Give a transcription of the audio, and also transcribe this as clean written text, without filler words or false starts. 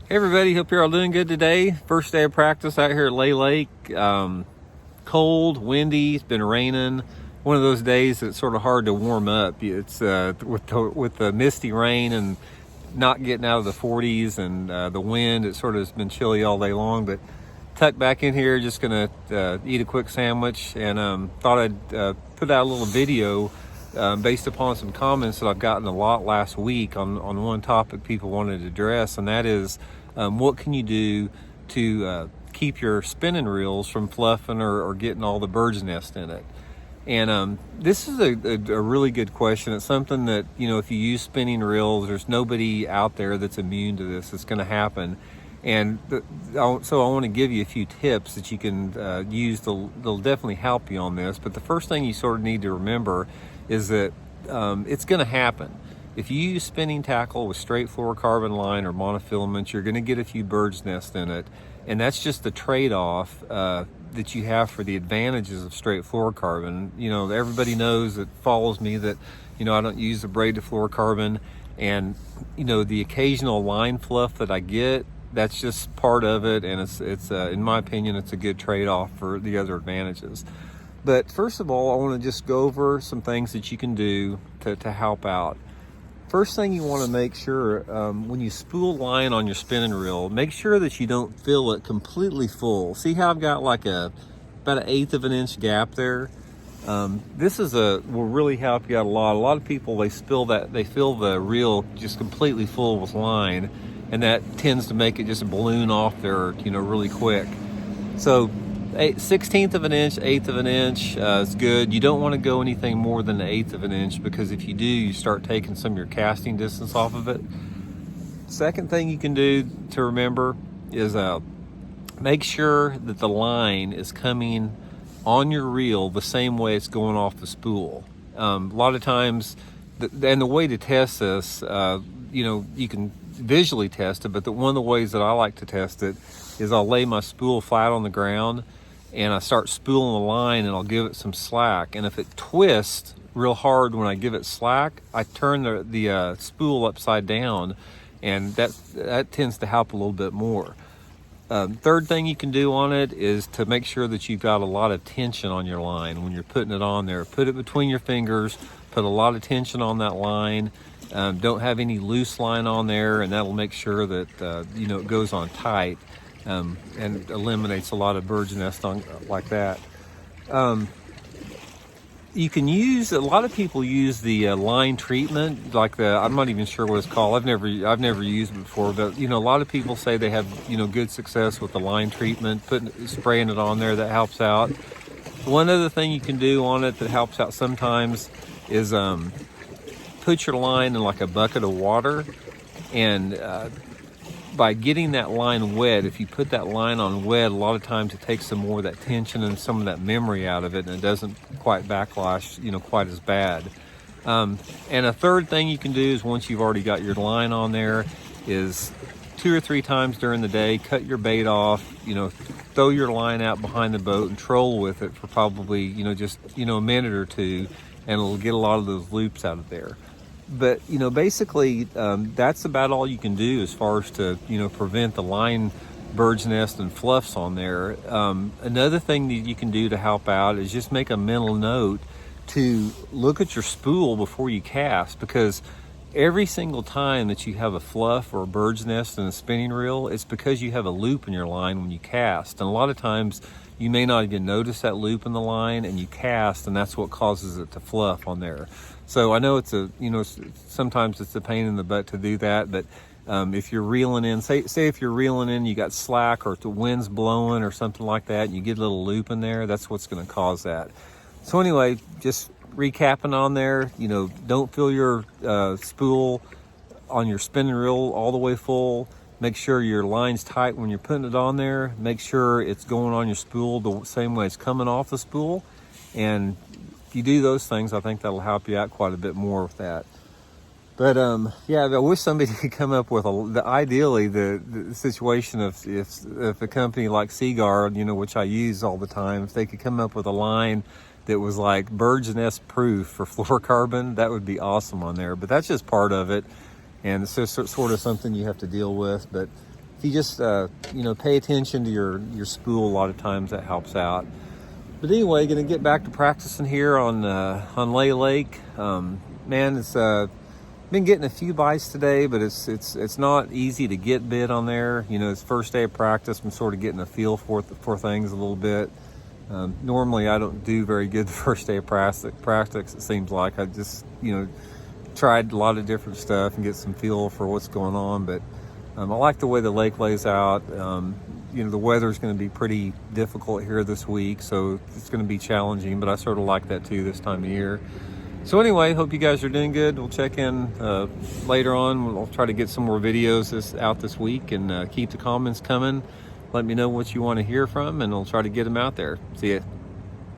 Hey everybody, hope you're all doing good today. First day of practice out here at Lay Lake. Cold, windy, it's been raining. One of those days that's sort of hard to warm up. It's with the misty rain and not getting out of the 40s and the wind, it sort of has been chilly all day long. But tucked back in here, just gonna eat a quick sandwich, and thought I'd put out a little video based upon some comments that I've gotten a lot last week on one topic people wanted to address, and that is what can you do to keep your spinning reels from fluffing or getting all the bird's nest in it. And this is a really good question. It's something that, if you use spinning reels, there's nobody out there that's immune to this. It's going to happen. And so I want to give you a few tips that you can use. They'll definitely help you on this. But the first thing you sort of need to remember is that it's going to happen. If you use spinning tackle with straight fluorocarbon line or monofilament, you're going to get a few bird's nests in it. And that's just the trade-off that you have for the advantages of straight fluorocarbon. Everybody knows that follows me that, I don't use the braided fluorocarbon, and, the occasional line fluff that I get, that's just part of it. And it's in my opinion, it's a good trade-off for the other advantages. But first of all, I want to just go over some things that you can do to help out. First thing you want to make sure, when you spool line on your spinning reel, make sure that you don't fill it completely full. See how I've got like about 1/8 of an inch gap there? This will really help you out a lot. A lot of people, they fill the reel just completely full with line, and that tends to make it just balloon off there, really quick. So 1/16 of an inch, 1/8 of an inch is good. You don't want to go anything more than 1/8 of an inch, because if you do, you start taking some of your casting distance off of it. Second thing you can do to remember is make sure that the line is coming on your reel the same way it's going off the spool. A lot of times, and the way to test this, you can visually test it, but one of the ways that I like to test it is I'll lay my spool flat on the ground and I start spooling the line, and I'll give it some slack. And if it twists real hard when I give it slack, I turn the spool upside down, and that tends to help a little bit more. Third thing you can do on it is to make sure that you've got a lot of tension on your line when you're putting it on there. Put it between your fingers, put a lot of tension on that line. Don't have any loose line on there, and that'll make sure that it goes on tight, and eliminates a lot of bird's nest like that. You can use, a lot of people use the line treatment, like I'm not even sure what it's called. I've never used it before, but a lot of people say they have good success with the line treatment, spraying it on there. That helps out. One other thing you can do on it that helps out sometimes is put your line in like a bucket of water, and by getting that line wet, if you put that line on wet, a lot of times it takes some more of that tension and some of that memory out of it, and it doesn't quite backlash, quite as bad. And a third thing you can do is, once you've already got your line on there, is 2 or 3 times during the day, cut your bait off, throw your line out behind the boat and troll with it for probably, just, a minute or two, and it'll get a lot of those loops out of there. But, basically, that's about all you can do as far as to, prevent the line bird's nest and fluffs on there. Another thing that you can do to help out is just make a mental note to look at your spool before you cast, because every single time that you have a fluff or a bird's nest in a spinning reel, it's because you have a loop in your line when you cast. And a lot of times you may not even notice that loop in the line, and you cast, and that's what causes it to fluff on there. So I know sometimes it's a pain in the butt to do that, but if you're reeling in, say if you're reeling in, you got slack, or if the wind's blowing or something like that, and you get a little loop in there, that's what's going to cause that. So anyway, just recapping on there, don't fill your spool on your spinning reel all the way full. Make sure your line's tight when you're putting it on there. Make sure it's going on your spool the same way it's coming off the spool. And if you do those things, I think that'll help you out quite a bit more with that. But yeah, I wish somebody could come up with ideally the situation of if a company like Seaguard, which I use all the time, if they could come up with a line that was like bird's nest proof for fluorocarbon, that would be awesome on there. But that's just part of it, and it's just sort of something you have to deal with. But if you just you know, pay attention to your spool, a lot of times that helps out. But anyway, gonna get back to practicing here on Lay Lake. Man, it's been getting a few bites today, but it's not easy to get bit on there. You know, it's first day of practice. I'm sort of getting a feel for things a little bit. Normally, I don't do very good the first day of practice. It seems like I just, you know, tried a lot of different stuff and get some feel for what's going on. But I like the way the lake lays out. You know, the weather's going to be pretty difficult here this week, so it's going to be challenging. But I sort of like that too this time of year. So anyway, hope you guys are doing good. We'll check in later on. We'll try to get some more videos out this week, and keep the comments coming. Let me know what you want to hear from, and I'll try to get them out there. See ya.